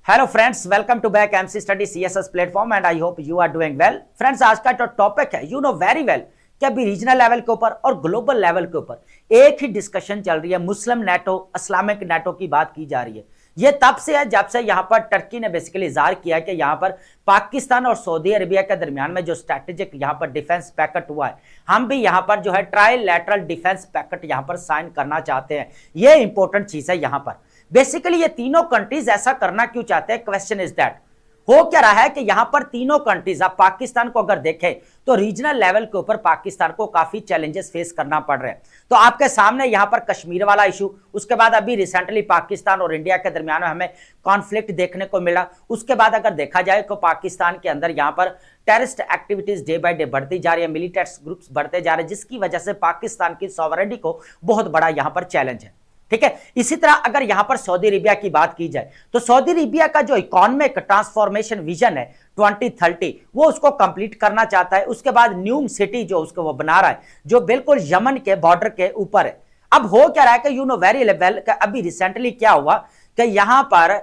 Hello friends, welcome to back MC study CSS platform and I hope you are doing well. Friends, आज का जो topic है you know very well कि अभी regional level के ऊपर और ग्लोबल लेवल के ऊपर एक ही डिस्कशन चल रही है। मुस्लिम नेटो, इस्लामिक नेटो की बात की जा रही है। ये तब से है जब से यहाँ पर टर्की ने बेसिकली इजहार किया कि यहाँ पर पाकिस्तान और सऊदी अरेबिया के दरमियान में जो स्ट्रैटेजिक यहाँ पर डिफेंस पैक्ट हुआ है, हम भी यहाँ पर जो है ट्राइलैटरल डिफेंस पैक्ट यहाँ पर साइन करना चाहते हैं। ये इंपॉर्टेंट चीज है। यहाँ पर बेसिकली ये तीनों कंट्रीज ऐसा करना क्यों चाहते हैं? क्वेश्चन इज दैट हो क्या रहा है कि यहां पर तीनों कंट्रीज, आप पाकिस्तान को अगर देखें तो रीजनल लेवल के ऊपर पाकिस्तान को काफी चैलेंजेस फेस करना पड़ रहे हैं। तो आपके सामने यहां पर कश्मीर वाला इशू, उसके बाद अभी रिसेंटली पाकिस्तान और इंडिया के दरमियान में हमें कॉन्फ्लिक्ट देखने को मिला। उसके बाद अगर देखा जाए तो पाकिस्तान के अंदर यहां पर terrorist activities day by day बढ़ती जा रही है, मिलिटेंट्स ग्रुप्स बढ़ते जा रहे हैं, जिसकी वजह से पाकिस्तान की सॉवरेनिटी को बहुत बड़ा यहां पर चैलेंज है। ठीक है। इसी तरह अगर यहां पर सऊदी अरेबिया की बात की जाए तो सऊदी अरेबिया का जो इकोनॉमिक ट्रांसफॉर्मेशन विजन है 2030 वो उसको कंप्लीट करना चाहता है। उसके बाद न्यू सिटी जो उसको वो बना रहा है जो बिल्कुल यमन के बॉर्डर के ऊपर है। अब हो क्या रहा है कि यू नो वेरी वेल, अभी रिसेंटली क्या हुआ कि यहां पर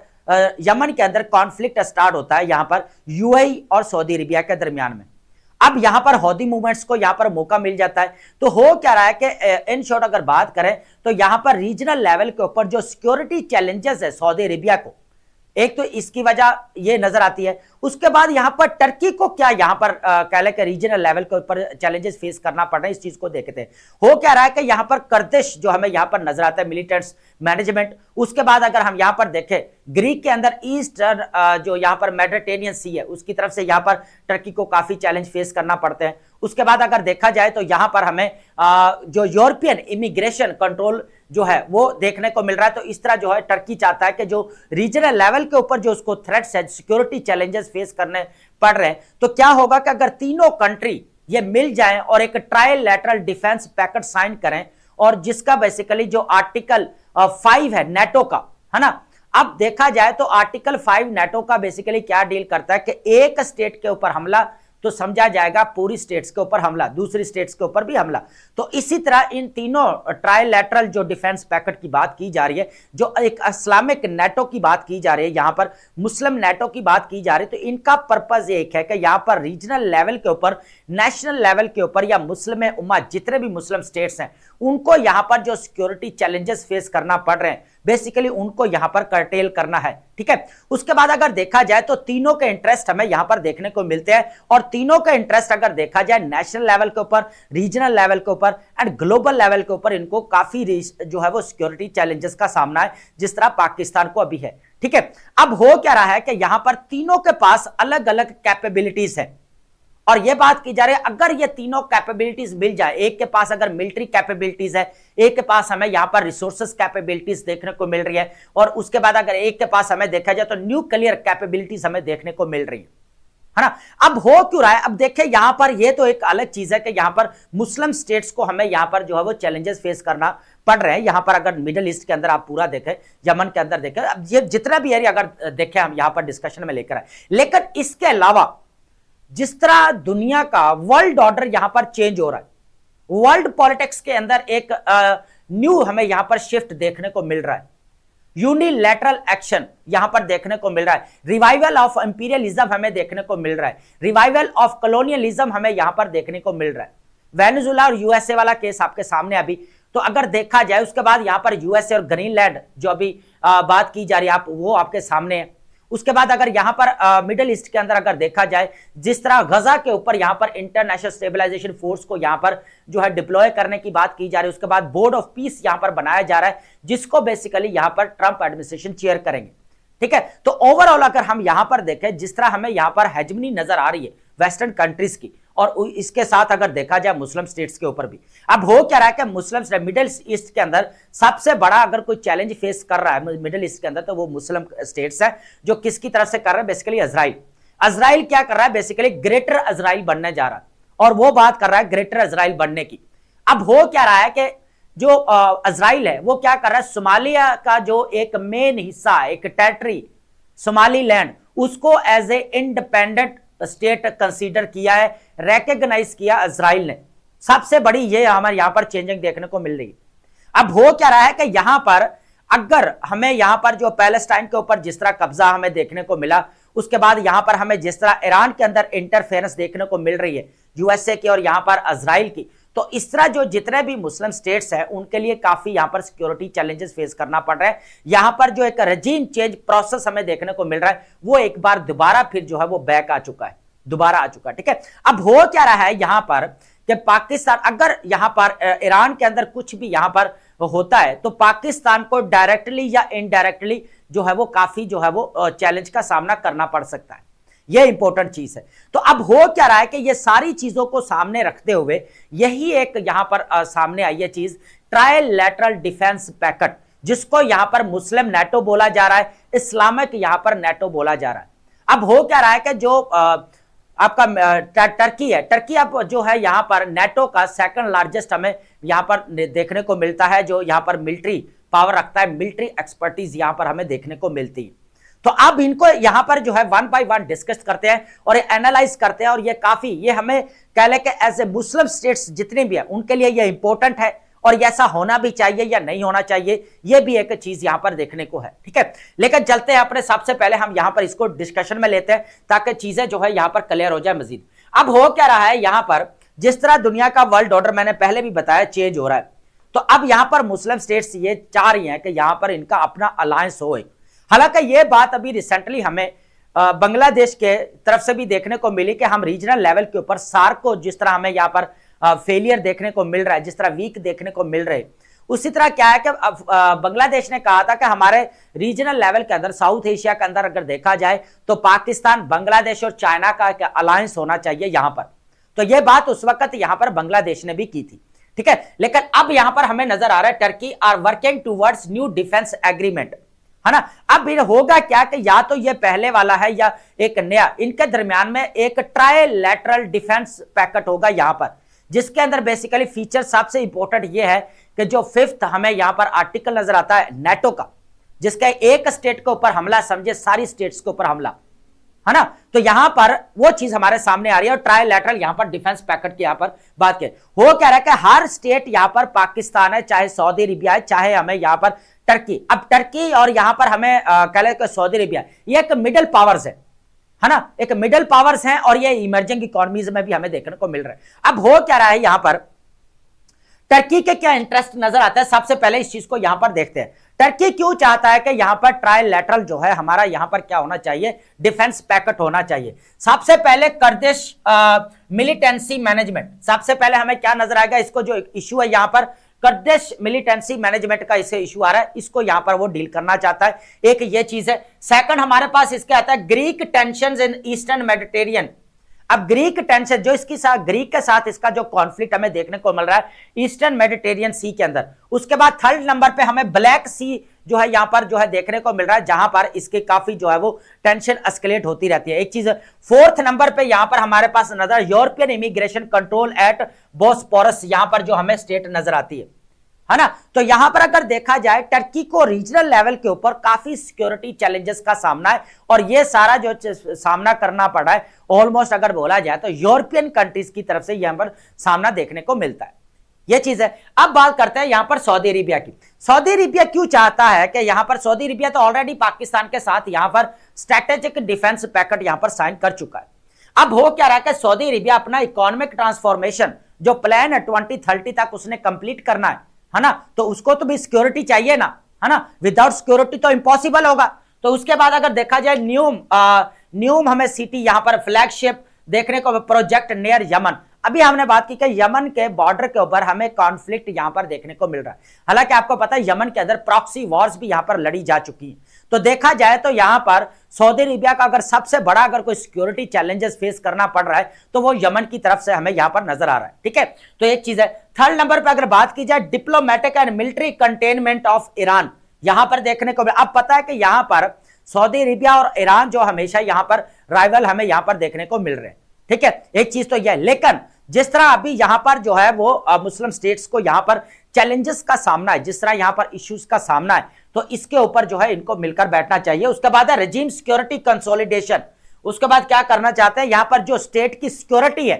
यमन के अंदर कॉन्फ्लिक्ट स्टार्ट होता है यहां पर यूएई और सऊदी अरेबिया के दरमियान में। अब यहां पर हौदी मूवमेंट्स को यहां पर मौका मिल जाता है। तो हो क्या रहा है कि इन शॉर्ट अगर बात करें तो यहां पर रीजनल लेवल के ऊपर जो सिक्योरिटी चैलेंजेस है सऊदी अरेबिया को, एक तो इसकी वजह ये नजर आती है। उसके बाद यहां पर टर्की को क्या यहां पर कह लें कि रीजनल लेवल के ऊपर चैलेंजेस फेस करना पड़ रहा है, इस चीज को देखते हैं। हो क्या रहा है कि यहां पर कर्दिश जो हमें यहां पर नजर आता है मिलिटेंट्स मैनेजमेंट। उसके बाद अगर हम यहां पर देखें ग्रीक के अंदर ईस्टर्न जो यहां पर मेडिटेरेनियन सी है उसकी तरफ से यहां पर टर्की को काफी चैलेंज फेस करना पड़ते हैं। उसके बाद अगर देखा जाए तो यहां पर हमें जो यूरोपियन इमिग्रेशन कंट्रोल जो है वो देखने को मिल रहा है। तो इस तरह जो है टर्की चाहता है कि जो रीजनल लेवल के ऊपर जो उसको थ्रेट्स है, सिक्योरिटी चैलेंजेस फेस करने पड़ रहे हैं, तो क्या होगा कि अगर तीनों कंट्री ये मिल जाएं और एक ट्राइलैटरल डिफेंस पैक्ट साइन करें और जिसका बेसिकली जो आर्टिकल 5 है नेटो का, है ना। अब देखा जाए तो आर्टिकल 5 नेटो का बेसिकली क्या डील करता है कि एक स्टेट के ऊपर हमला तो समझा जाएगा पूरी स्टेट्स के ऊपर हमला, दूसरी स्टेट्स के ऊपर भी हमला। तो इसी तरह इन तीनों ट्राइलैटरल जो डिफेंस पैक्ट की बात की जा रही है, जो एक इस्लामिक नेटो की बात की जा रही है, यहां पर मुस्लिम नेटो की बात की जा रही है, तो इनका पर्पज एक है कि यहां पर रीजनल लेवल के ऊपर, नेशनल लेवल के ऊपर या मुस्लिम उम्मा जितने भी मुस्लिम स्टेट्स हैं उनको यहां पर जो सिक्योरिटी चैलेंजेस फेस करना पड़ रहे हैं बेसिकली उनको यहां पर कर्टेल करना है। ठीक है। उसके बाद अगर देखा जाए तो तीनों के इंटरेस्ट हमें यहां पर देखने को मिलते हैं और तीनों का इंटरेस्ट अगर देखा जाए नेशनल लेवल के ऊपर, रीजनल लेवल के ऊपर एंड ग्लोबल लेवल के ऊपर, इनको काफी जो है वो सिक्योरिटी चैलेंजेस का सामना है जिस तरह पाकिस्तान को अभी है। ठीक है। अब हो क्या रहा है कि यहां पर तीनों के पास अलग अलग कैपेबिलिटीज है और यह बात की जा रही है अगर ये तीनों कैपेबिलिटीज मिल जाए, एक के पास अगर मिलिट्री कैपेबिलिटीज है, एक के पास हमें यहां पर रिसोर्सेस कैपेबिलिटीज देखने को मिल रही है और उसके बाद अगर एक के पास हमें देखा जाए तो न्यूक्लियर कैपेबिलिटीज हमें देखने को मिल रही है ना। अब हो क्यों रहा है? अब देखें यहां पर यह तो एक अलग चीज है कि यहां पर मुस्लिम स्टेट्स को हमें यहां पर जो है वो चैलेंजेस फेस करना पड़ रहे हैं। यहां पर अगर मिडिल ईस्ट के अंदर आप पूरा देखें, यमन के अंदर देखें, अब ये जितना भी एरिया अगर देखें हम यहां पर डिस्कशन में लेकर आए, लेकिन इसके अलावा जिस तरह दुनिया का वर्ल्ड ऑर्डर यहां पर चेंज हो रहा है, वर्ल्ड पॉलिटिक्स के अंदर एक न्यू हमें यहां पर शिफ्ट देखने को मिल रहा है। यूनिलैटरल एक्शन यहां पर देखने को मिल रहा है, रिवाइवल ऑफ इंपीरियलिज्म हमें देखने को मिल रहा है, रिवाइवल ऑफ कॉलोनियलिज्म हमें यहां पर देखने को मिल रहा है। वेनेजुएला और यूएसए वाला केस आपके सामने अभी तो अगर देखा जाए, उसके बाद यहां पर यूएसए और ग्रीनलैंड जो अभी बात की जा रही है, आप वो आपके सामने है। उसके बाद अगर यहां पर मिडिल ईस्ट के अंदर अगर देखा जाए, जिस तरह गजा के ऊपर यहां पर इंटरनेशनल स्टेबलाइजेशन फोर्स को यहां पर जो है डिप्लॉय करने की बात की जा रही है, उसके बाद बोर्ड ऑफ पीस यहां पर बनाया जा रहा है जिसको बेसिकली यहां पर ट्रंप एडमिनिस्ट्रेशन चेयर करेंगे। ठीक है। तो ओवरऑल अगर हम यहां पर देखें, जिस तरह हमें यहां पर हेजमनी नजर आ रही है वेस्टर्न कंट्रीज की और इसके साथ अगर देखा जाए मुस्लिम स्टेट्स के ऊपर भी, अब हो क्या रहा है कि मुस्लिम मिडिल ईस्ट के अंदर सबसे बड़ा अगर कोई चैलेंज फेस कर रहा है मिडिल ईस्ट के अंदर तो वो मुस्लिम स्टेट्स है, जो किसकी तरफ से कर रहे हैं बेसिकली इजराइल। इजराइल क्या कर रहा है बेसिकली ग्रेटर इजराइल बनने जा रहा है और वो बात कर रहा है ग्रेटर इजराइल बनने की। अब हो क्या रहा है कि जो इजराइल है वो क्या कर रहा है, सोमालिया का जो एक मेन हिस्सा है, एक टेरिटरी सोमालीलैंड, उसको as a independent state consider किया है, रिकॉग्नाइज किया इजराइल ने। सबसे बड़ी ये हमारे यहां पर चेंजिंग देखने को मिल रही है। अब हो क्या रहा है कि यहां पर अगर हमें यहां पर जो पैलेस्टाइन के ऊपर जिस तरह कब्जा हमें देखने को मिला, उसके बाद यहां पर हमें जिस तरह ईरान के अंदर इंटरफेरेंस देखने को मिल रही है यूएसए की और यहां पर इजराइल की, तो इस तरह जो जितने भी मुस्लिम स्टेट्स हैं उनके लिए काफी यहां पर सिक्योरिटी चैलेंजेस फेस करना पड़ रहा है। यहां पर जो एक रजीम चेंज प्रोसेस हमें देखने को मिल रहा है वो एक बार दोबारा फिर जो है वो बैक आ चुका है, दोबारा आ चुका है। ठीक है, अब हो क्या रहा है यहां पर कि पाकिस्तान अगर यहां पर ईरान के अंदर कुछ भी यहां पर होता है तो पाकिस्तान को डायरेक्टली या इनडायरेक्टली जो है वो काफी जो है वो चैलेंज का सामना करना पड़ सकता है। यह इंपॉर्टेंट चीज है। तो अब हो क्या रहा है कि ये सारी चीजों को सामने रखते हुए यही एक यहां पर सामने आई है चीज, ट्राइलैटरल डिफेंस पैक्ट, जिसको यहां पर मुस्लिम नेटो बोला जा रहा है, इस्लामिक यहां पर नेटो बोला जा रहा है। अब हो क्या रहा है कि जो आपका टर्की है, टर्की अब जो है यहां पर नेटो का सेकंड लार्जेस्ट हमें यहां पर देखने को मिलता है, जो यहां पर मिलिट्री पावर रखता है, मिलिट्री एक्सपर्टीज यहां पर हमें देखने को मिलती है। तो अब इनको यहां पर जो है वन बाय वन डिस्कस करते हैं और एनालाइज करते हैं, और ये काफी ये हमें कह ले कि एज ए मुस्लिम स्टेट्स जितने भी है उनके लिए ये इंपॉर्टेंट है और ऐसा होना भी चाहिए या नहीं होना चाहिए, ये भी एक चीज यहां पर देखने को है। ठीक है, लेकिन चलते हैं अपने सबसे पहले हम यहां पर इसको डिस्कशन में लेते हैं ताकि चीजें जो है यहां पर क्लियर हो जाए मजीद। अब हो क्या रहा है यहां पर, जिस तरह दुनिया का वर्ल्ड ऑर्डर मैंने पहले भी बताया चेंज हो रहा है, तो अब यहां पर मुस्लिम स्टेट्स ये चाह रही हैं कि यहां पर इनका अपना अलायंस हो। हालांकि ये बात अभी रिसेंटली हमें बांग्लादेश के तरफ से भी देखने को मिली कि हम रीजनल लेवल के ऊपर सार्क को जिस तरह हमें यहां पर फेलियर देखने को मिल रहा है, जिस तरह वीक देखने को मिल रहे, उसी तरह क्या है कि बांग्लादेश ने कहा था कि हमारे रीजनल लेवल के अंदर साउथ एशिया के अंदर अगर देखा जाए तो पाकिस्तान, बांग्लादेश और चाइना का अलायंस होना चाहिए यहां पर। तो यह बात उस वक्त यहां पर बांग्लादेश ने भी की थी। ठीक है, लेकिन अब यहां पर हमें नजर आ रहा है Turkey are working towards new defence agreement, है ना। अब होगा क्या कि या तो ये पहले वाला है या एक नया, इनके दरमियान में एक ट्राइलैटरल डिफेंस पैक्ट होगा यहां पर, जिसके अंदर बेसिकली फीचर सबसे इंपॉर्टेंट ये है कि जो फिफ्थ हमें यहां पर आर्टिकल नजर आता है नेटो का, जिसका एक स्टेट के ऊपर हमला समझे सारी स्टेट्स के ऊपर हमला, है ना। तो यहां पर वो चीज हमारे सामने आ रही है और ट्राइलैटरल यहां पर डिफेंस पैक्ट की यहां पर बात की हो क्या रहा है कि हर स्टेट यहां पर पाकिस्तान है, चाहे सऊदी अरेबिया है, चाहे हमें यहां पर टर्की, अब टर्की और यहां पर हमें कह लें सऊदी अरेबिया, ये एक मिडिल पावर्स है ना, एक मिडिल पावर्स हैं और ये इमर्जिंग इकोनॉमीज में भी हमें देखने को मिल रहा है। अब हो क्या रहा है यहां पर, टर्की के क्या इंटरेस्ट नजर आता है, सबसे पहले इस चीज को यहां पर देखते हैं। टर्की क्यों चाहता है कि यहां पर ट्राइलैटरल जो है हमारा यहां पर क्या होना चाहिए, डिफेंस पैक्ट होना चाहिए। सबसे पहले कर्दिश मिलिटेंसी मैनेजमेंट, सबसे पहले हमें क्या नजर आएगा, इसको जो इश्यू है यहां पर कर्दिश मिलिटेंसी मैनेजमेंट का इसे इशू आ रहा है, इसको यहां पर वो डील करना चाहता है, एक ये चीज है। सेकंड हमारे पास इसके आता है Greek tensions in eastern Mediterranean. अब ग्रीक टेंशन जो इसकी साथ ग्रीक के साथ इसका जो कॉन्फ्लिक्ट हमें देखने को मिल रहा है ईस्टर्न मेडिटेरियन सी के अंदर। उसके बाद थर्ड नंबर पे हमें ब्लैक सी जो है यहां पर जो है देखने को मिल रहा है, जहां पर इसके काफी जो है वो टेंशन एस्केलेट होती रहती है, एक चीज। फोर्थ नंबर पे यहां पर हमारे पास नजर European immigration control at Bosporus, यहां पर जो हमें स्टेट नजर आती है ना। तो यहां पर अगर देखा जाए टर्की को रीजनल लेवल के ऊपर काफी सिक्योरिटी चैलेंजेस का सामना है और ये सारा जो सामना करना पड़ा है ऑलमोस्ट अगर बोला जाए तो यूरोपियन कंट्रीज की तरफ से यहां पर सामना देखने को मिलता है, ये चीज है। अब बात करते हैं यहां पर सऊदी अरेबिया की। सऊदी अरेबिया क्यों चाहता है कि यहां पर, सऊदी अरेबिया तो ऑलरेडी पाकिस्तान के साथ यहां पर स्ट्रेटेजिक डिफेंस पैक्ट यहां पर साइन कर चुका है। अब हो क्या रहा है कि सऊदी अरेबिया अपना इकोनॉमिक ट्रांसफॉर्मेशन जो प्लान है 2030 तक उसने कंप्लीट करना है ना, तो उसको तो भी सिक्योरिटी चाहिए ना, है ना, विदाउट सिक्योरिटी तो इम्पॉसिबल होगा। तो उसके बाद अगर देखा जाए न्यूम हमें सिटी यहां पर फ्लैगशिप देखने को, प्रोजेक्ट नियर यमन। अभी हमने बात की कि यमन के बॉर्डर के ऊपर हमें कॉन्फ्लिक्ट यहां पर देखने को मिल रहा है। हालांकि आपको पता है यमन के अंदर प्रॉक्सी वॉर्स भी यहां पर लड़ी जा चुकी हैं। तो देखा जाए तो यहां पर सऊदी अरेबिया का अगर सबसे बड़ा अगर कोई सिक्योरिटी चैलेंजेस फेस करना पड़ रहा है तो वो यमन की तरफ से हमें यहां पर नजर आ रहा है। ठीक है, तो एक चीज है। थर्ड नंबर पर अगर बात की जाए diplomatic and military containment of Iran, यहां पर देखने को अब पता है कि यहां पर सऊदी अरेबिया और ईरान जो हमेशा यहां पर राइवल हमें यहां पर देखने को मिल रहे हैं। ठीक है, एक चीज तो यह, लेकिन जिस तरह अभी यहां पर जो है वो मुस्लिम स्टेट्स को यहां पर चैलेंजेस का सामना है, जिस तरह यहां पर इश्यूज का सामना है, तो इसके ऊपर जो है इनको मिलकर बैठना चाहिए। उसके बाद है रेजिम सिक्योरिटी कंसोलिडेशन। उसके बाद क्या करना चाहते हैं, यहां पर जो स्टेट की सिक्योरिटी है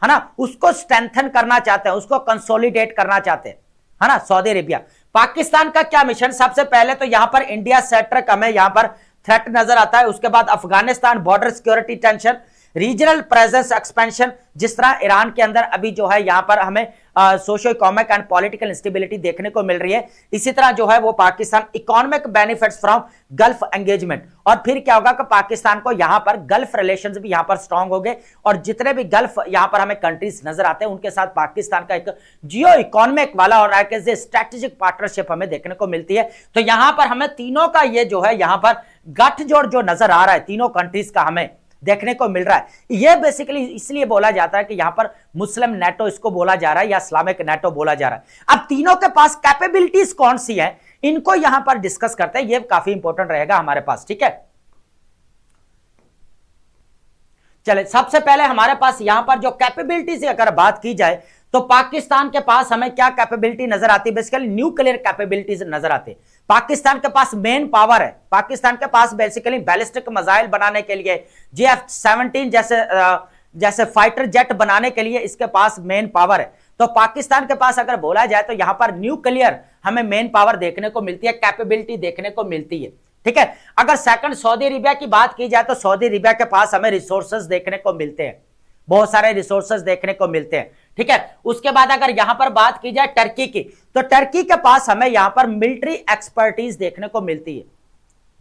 है ना, उसको स्ट्रेंथन करना चाहते हैं, उसको कंसोलिडेट करना चाहते हैं, है ना, सऊदी अरेबिया। पाकिस्तान का क्या मिशन? सबसे पहले तो यहां पर इंडिया सेंट्रिक हमें यहां पर थ्रेट नजर आता है। उसके बाद Afghanistan border security tension, regional presence expansion, जिस तरह ईरान के अंदर अभी जो है यहां पर हमें socio economic and political instability देखने को मिल रही है। इसी तरह जो है वो Pakistan economic benefits from gulf engagement, और फिर क्या होगा कि पाकिस्तान को यहां पर गल्फ रिलेशंस भी यहां पर स्ट्रांग हो गए, और जितने भी गल्फ यहां पर हमें कंट्रीज नजर आते हैं उनके साथ पाकिस्तान का एक जियो इकोनॉमिक वाला और स्ट्रेटेजिक पार्टनरशिप हमें देखने को मिलती है। तो यहां पर हमें तीनों का ये जो है यहां पर गठजोड़ जो नजर आ रहा है तीनों कंट्रीज का हमें देखने को मिल रहा है। यह बेसिकली इसलिए बोला जाता है कि यहां पर मुस्लिम नेटो इसको बोला जा रहा है या इस्लामिक नेटो बोला जा रहा है। अब तीनों के पास कैपेबिलिटीज कौन सी हैं, इनको यहां पर डिस्कस करते हैं, यह काफी इंपॉर्टेंट रहेगा हमारे पास, ठीक है। चले, सबसे पहले हमारे पास यहां पर जो कैपेबिलिटी से अगर बात की जाए तो पाकिस्तान के पास हमें क्या कैपेबिलिटी नजर आती है? बेसिकली न्यूक्लियर कैपेबिलिटीज नजर आती है। पाकिस्तान के पास मेन पावर है, पाकिस्तान के पास बेसिकली बैलिस्टिक मिसाइल बनाने के लिए, JF-17 जैसे फाइटर जेट बनाने के लिए इसके पास मेन पावर है। तो पाकिस्तान के पास अगर बोला जाए तो यहां पर न्यूक्लियर हमें मेन पावर देखने को मिलती है, कैपेबिलिटी देखने को मिलती है, ठीक है। अगर सेकंड सऊदी अरेबिया की बात की जाए तो सऊदी अरेबिया के पास हमें रिसोर्सेज देखने को मिलते हैं, बहुत सारे रिसोर्सेज देखने को मिलते हैं, ठीक है। उसके बाद अगर यहां पर बात की जाए टर्की की, तो टर्की के पास हमें यहां पर मिलिट्री एक्सपर्टीज देखने को मिलती है।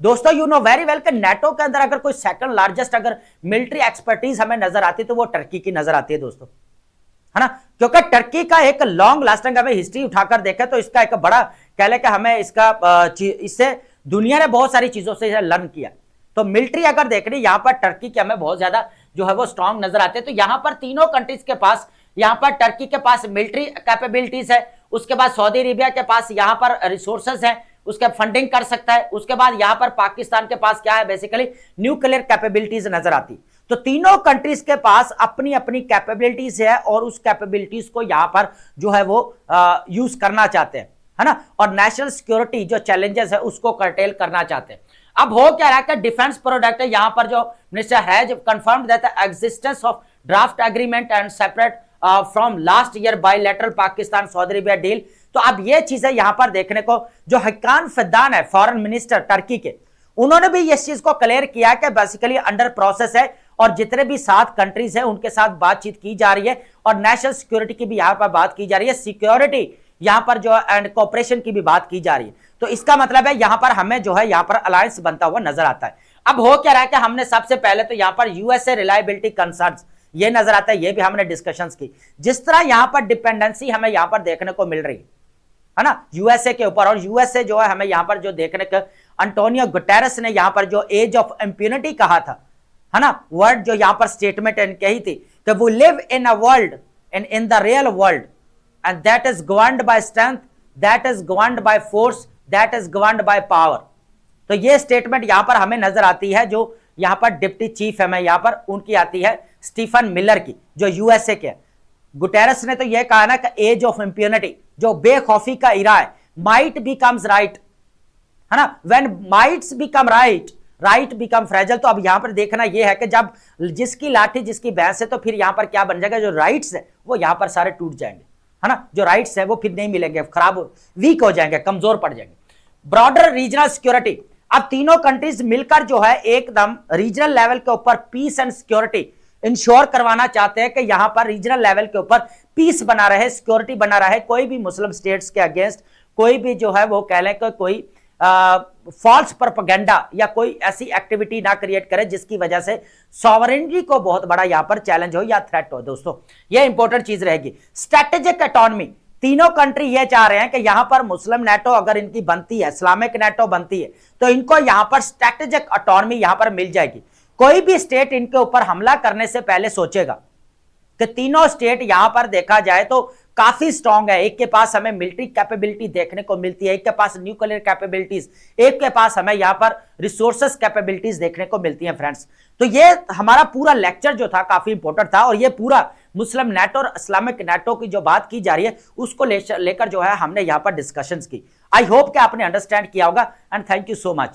दोस्तों यू नो वेरी वेल कि नाटो के अंदर अगर कोई सेकंड लार्जेस्ट अगर मिलिट्री एक्सपर्टीज हमें नजर आती है तो वो टर्की की नजर आती है दोस्तों, है ना, क्योंकि टर्की का एक लॉन्ग लास्टिंग हमें हिस्ट्री उठाकर देखें तो इसका एक बड़ा कह ले कि हमें इससे दुनिया ने बहुत सारी चीजों से लर्न किया। तो मिलिट्री अगर देख रही यहां पर टर्की के हमें बहुत ज्यादा जो है वो स्ट्रांग नजर आते हैं। तो यहां पर तीनों कंट्रीज के पास, यहां पर टर्की के पास मिलिट्री कैपेबिलिटीज है, उसके बाद सऊदी अरेबिया के पास यहां पर रिसोर्सेज है, उसके फंडिंग कर सकता है, उसके बाद यहां पर पाकिस्तान के पास क्या है, बेसिकली न्यूक्लियर कैपेबिलिटीज नजर आती। तो तीनों कंट्रीज के पास अपनी अपनी कैपेबिलिटीज है और उस कैपेबिलिटीज को यहां पर जो है वो यूज करना चाहते हैं, है ना, और नेशनल सिक्योरिटी जो चैलेंजेस है उसको कर्टेल करना चाहते हैं। अब हो क्या रहा है, डिफेंस प्रोडक्ट है, यहां पर जो मिनिस्टर है जो confirm that the existence of draft agreement and separate from last year bilateral Pakistan Saudi Arabia deal. तो अब ये चीजें यहां पर देखने को, जो हकान फिदान है फॉरेन मिनिस्टर टर्की के, उन्होंने भी इस चीज को क्लियर किया कि बेसिकली अंडर प्रोसेस है और जितने भी 7 कंट्रीज है उनके साथ बातचीत की जा रही है और नेशनल सिक्योरिटी की भी यहां पर बात की जा रही है, सिक्योरिटी यहां पर जो एंड कोऑपरेशन की भी बात की जा रही है। तो इसका मतलब है यहां पर हमें जो है यहां पर अलायंस बनता हुआ नजर आता है। अब हो क्या रहा है कि हमने सबसे पहले तो यहां पर यूएसए रिलायबिलिटी कंसर्न्स ये नजर आता है, ये भी हमने डिस्कशंस की। जिस तरह यहां पर डिपेंडेंसी हमें यहां पर देखने को मिल रही है ना यूएसए के ऊपर, और यूएसए जो है हमें यहां पर जो देखने को, अंटोनियो गुटेरेस ने यहां पर जो एज ऑफ इंप्यूनिटी कहा था, है ना, वर्ड जो यहां पर स्टेटमेंट कही थी कि वो live in a world in the real world and that is governed by strength, that is governed by force, that is governed by power। तो ये स्टेटमेंट यहां पर हमें नजर आती है, जो यहां पर डिप्टी चीफ है, मैं यहां पर उनकी आती है स्टीफन मिलर की, जो यूएसए के। गुटेरेस ने तो यह कहा ना कि एज ऑफ इंप्यूनिटी, जो बेखौफी का इरा है, माइट बिकम्स राइट, है ना, when mites become right, right become phrasal. तो अब यहां पर देखना यह है कि जब जिसकी लाठी जिसकी भैंस है, तो फिर यहां पर क्या बन जाएगा, जो राइट्स है वो यहां पर सारे टूट जाएंगे, है ना, जो राइट्स है वो फिर नहीं मिलेंगे, खराब वीक हो जाएंगे, कमजोर पड़ जाएंगे। ब्रॉडर रीजनल सिक्योरिटी, अब तीनों कंट्रीज मिलकर जो है एकदम रीजनल लेवल के ऊपर पीस एंड सिक्योरिटी इंश्योर करवाना चाहते हैं कि यहां पर रीजनल लेवल के ऊपर पीस बना रहे, सिक्योरिटी बना रहे, कोई भी मुस्लिम स्टेट्स के अगेंस्ट कोई भी जो है वो कह लें कि कोई फॉल्स प्रोपेगेंडा या कोई ऐसी एक्टिविटी ना क्रिएट करे जिसकी वजह से सॉवरेनिटी को बहुत बड़ा यहां पर चैलेंज हो या थ्रेट हो। दोस्तों ये इंपॉर्टेंट चीज रहेगी। स्ट्रेटेजिक ऑटोनॉमी, तीनों कंट्री ये चाह रहे हैं कि यहां पर मुस्लिम नेटो अगर इनकी बनती है, इस्लामिक नेटो बनती है, तो इनको यहां पर स्ट्रेटेजिक ऑटोनॉमी यहां पर मिल जाएगी। कोई भी स्टेट इनके ऊपर हमला करने से पहले सोचेगा कि तीनों स्टेट यहां पर देखा जाए तो काफी स्ट्रांग है, एक के पास हमें मिलिट्री कैपेबिलिटी देखने को मिलती है, एक के पास न्यूक्लियर कैपेबिलिटीज, एक के पास हमें यहां पर रिसोर्सेस कैपेबिलिटीज देखने को मिलती हैं फ्रेंड्स। तो ये हमारा पूरा लेक्चर जो था काफी इंपॉर्टेंट था, और ये पूरा मुस्लिम नेटो और इस्लामिक नेटो की जो बात की जा रही है उसको लेकर जो है हमने यहां पर डिस्कशंस की। आई होप कि आपने अंडरस्टैंड किया होगा, and thank you so much.